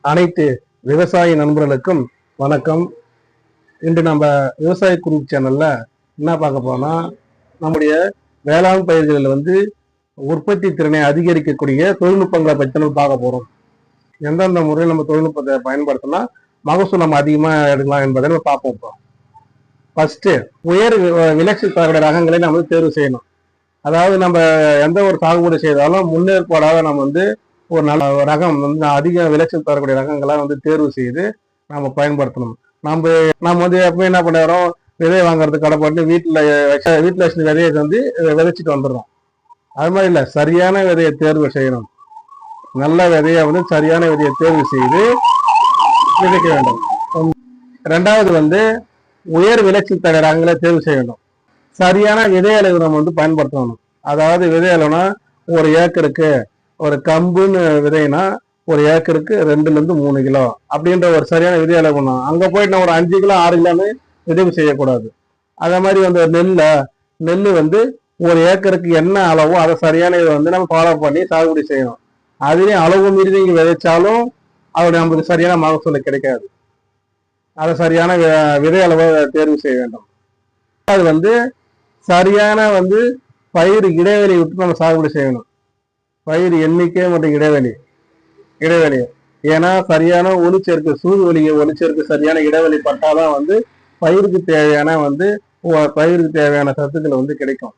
அனைத்து விவசாய நண்பர்களுக்கும் வணக்கம். இன்று நம்ம விவசாய குரூப் சேனல்ல என்ன பார்க்க போனா, நம்முடைய வேளாண் பயிர்களில் உற்பத்தி திறனை அதிகரிக்கக்கூடிய தொழில்நுட்பங்களை பற்றி நம்ம பார்க்க போறோம். எந்தெந்த முறையில் நம்ம தொழில்நுட்பத்தை பயன்படுத்தினா மகசூல் நம்ம அதிகமா எடுக்கலாம் என்பதை நம்ம பார்ப்போம். இப்போ ஃபர்ஸ்ட் உயர் விளைச்சல் தரக்கூடிய ரகங்களை நம்ம தேர்வு செய்யணும். அதாவது நம்ம எந்த ஒரு சாகுபடி செய்தாலும் முன்னேற்பாடாக நம்ம ஒரு நல்ல ரகம் அதிக விளைச்சல் தரக்கூடிய ரகங்களை தேர்வு செய்து நம்ம பயன்படுத்தணும். நம்ம எப்பவுமே என்ன பண்ணுறோம், விதை வாங்குறதுக்கு கடைப்பட்டு வீட்டில் வச்சு விதையை விதைச்சிட்டு வந்துடுறோம். அது மாதிரி இல்லை, சரியான விதையை தேர்வு செய்யணும். நல்ல விதையை சரியான விதையை தேர்வு செய்து விதைக்க வேண்டும். ரெண்டாவது உயர் விளைச்சல் தர ரகங்களை தேர்வு செய்ய வேண்டும். சரியான விதை அளவு நம்ம பயன்படுத்தணும். அதாவது விதை அளவுனா ஒரு ஏக்கருக்கு ஒரு கம்புன்னு விதைனா ஒரு ஏக்கருக்கு 2-3 கிலோ அப்படின்ற ஒரு சரியான விதை அளவுனா, அங்க போயிட்டு நான் ஒரு 5 கிலோ 6 கிலோன்னு விதைவு செய்யக்கூடாது. அதே மாதிரி நெல் ஒரு ஏக்கருக்கு என்ன அளவோ அதை சரியான இதை நம்ம ஃபாலோ பண்ணி சாகுபடி செய்யணும். அதுலேயும் அளவு மீறி நீங்க விதைச்சாலும் அது நமக்கு சரியான மகசூல் கிடைக்காது. அதை சரியான விதை அளவை தேர்வு செய்ய வேண்டும். அது சரியான பயிர் இடைவெளி விட்டு நம்ம சாகுபடி செய்யணும். பயிர் எண்ணிக்கை மற்றும் இடைவெளி ஏன்னா சரியான ஒளிச்சேர்க்கை ஒளிச்சேர்க்கை சரியான இடைவெளி பட்டாதான் பயிருக்கு தேவையான சத்துக்கள் கிடைக்கும்.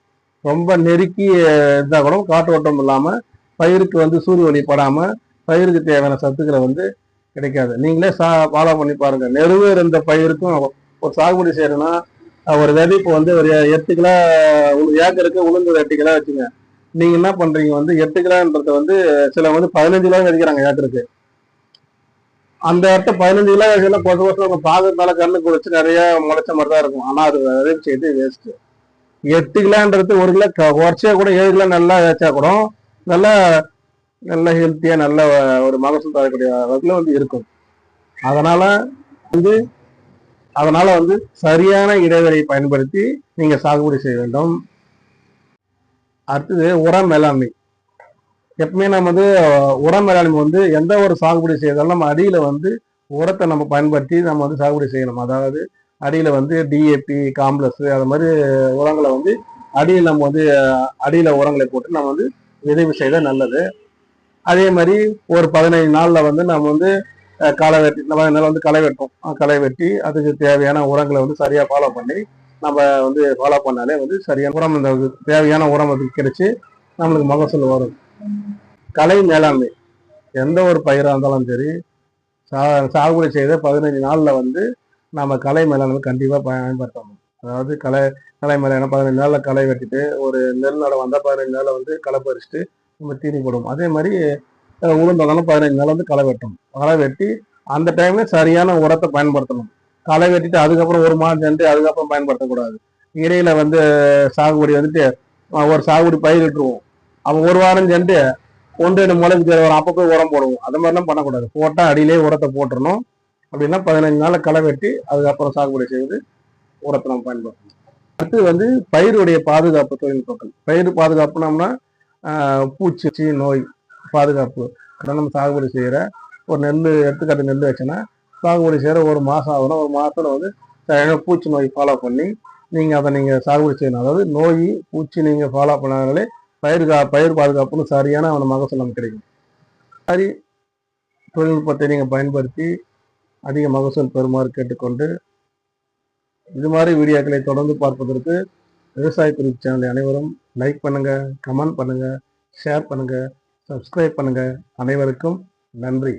ரொம்ப நெருக்கி இருந்தா கூட காற்றோட்டம் இல்லாம பயிருக்கு சூரிய ஒளி படாம பயிருக்கு தேவையான சத்துக்களை கிடைக்காது. நீங்களே ஃபாலோ பண்ணி பாருங்க. நெருவு இருந்த பயிருக்கும் ஒரு சாகுபடி செய்யணும்னா ஒரு விதைப்பு ஒரு 8 கிலோ ஏக்கருக்கு உளுந்து 8 கிலோ வச்சுங்க. நீங்க என்ன பண்றீங்க 8 கிலோன்றது சில 15 கிலோ விதைக்கிறாங்க ஏக்கருக்கு. அந்த இடத்த 15 கிலோ வயசுல கொசம் பாக்கிறதுனால கண்ணுக்கு வச்சு நிறைய முளைச்ச மாதிரி தான் இருக்கும். ஆனா அது விதைப்பு செய்து வேஸ்ட். 8 கிலோன்றது 1 கிலோ குறைச்சா கூட 7 கிலோ நல்லா வச்சா கூட நல்ல ஹெல்த்தியா நல்ல ஒரு மகசூல் தரக்கூடிய வகையில இருக்கும். அதனால சரியான இடைவெளியை பயன்படுத்தி நீங்க சாகுபடி செய்ய வேண்டும். அடுத்தது உரம் மேலாண்மை. எப்பவுமே நம்ம உரம் மேலாண்மை எந்த ஒரு சாகுபடி செய்தாலும் நம்ம அடியில உரத்தை நம்ம பயன்படுத்தி நம்ம சாகுபடி செய்யணும். அதாவது அடியில டிஏபி காம்ப்ளெக்ஸ் அது மாதிரி உரங்களை அடியில் நம்ம அடியில உரங்களை போட்டு நம்ம விதைவு செய்த நல்லது. அதே மாதிரி ஒரு 15 நாள்ல நம்ம களை வெட்டி நம்ம களை வெட்டும். களை வெட்டி அதுக்கு தேவையான உரங்களை சரியா ஃபாலோ பண்ணி நம்ம ஃபாலோ பண்ணாலே சரியான உரம் தேவையான உரம் அதுக்கு கிடைச்சி நம்மளுக்கு மகசூல் வரும். கலை மேலாண்மை எந்த ஒரு பயிராக இருந்தாலும் சரி சாகுபடி செய்த 15 நாள்ல நம்ம கலை மேலாண்மை கண்டிப்பா பயன்படுத்தணும். அதாவது கலை மேலாண்மை 15 நாள்ல களை வெட்டிட்டு ஒரு நெல் நட வந்தா 15 நாள்ல களை பறிச்சுட்டு நம்ம தீனி போடுவோம். அதே மாதிரி உளுந்தாலும் 15 நாள் களை வெட்டணும். களை வெட்டி அந்த டைம்ல சரியான உரத்தை பயன்படுத்தணும். களை வெட்டிட்டு அதுக்கப்புறம் ஒரு மாதம் சென்று அதுக்கப்புறம் பயன்படுத்தக்கூடாது. இடையில சாகுபடி ஒரு சாகுபடி பயிரிட்டுருவோம். அவன் ஒரு வாரம் சென்று 1-2 முளைக்கு தேவை அப்போ போய் உரம் போடுவோம். அது மாதிரிலாம் பண்ணக்கூடாது. போட்டா அடியிலே உரத்தை போட்டுடணும். அப்படின்னா 15 நாள்ல களை வெட்டி அதுக்கப்புறம் சாகுபடி செய்து உரத்தை நம்ம பயன்படுத்தணும். அடுத்து பயிருடைய பாதுகாப்பு தொழில்நுட்பங்கள். பயிர் பாதுகாப்புனோம்னா பூச்சி நோய் பாதுகாப்பு. நம்ம சாகுபடி செய்யற ஒரு எடுத்துக்காட்டு நெல் வச்சுன்னா சாகுபடி செய்யற ஒரு மாசம் ஆகணும். ஒரு மாசத்துல பூச்சி நோய் ஃபாலோ பண்ணி நீங்க சாகுபடி செய்யணும். அதாவது நோய் பூச்சி நீங்க ஃபாலோ பண்ணாலே பயிர் பாதுகாப்புன்னு சரியான மகசூல் நமக்கு கிடைக்கும். சரி, தொழில்நுட்பத்தை நீங்க பயன்படுத்தி அதிக மகசூல் பெறுமாறு கேட்டுக்கொண்டு இது மாதிரி வீடியோக்களை தொடர்ந்து பார்ப்பதற்கு விவசாய குறிப்பு சேனலை அனைவரும் லைக் பண்ணுங்க, கமெண்ட் பண்ணுங்க, ஷேர் பண்ணுங்க, சப்ஸ்கிரைப் பண்ணுங்க. அனைவருக்கும் நன்றி.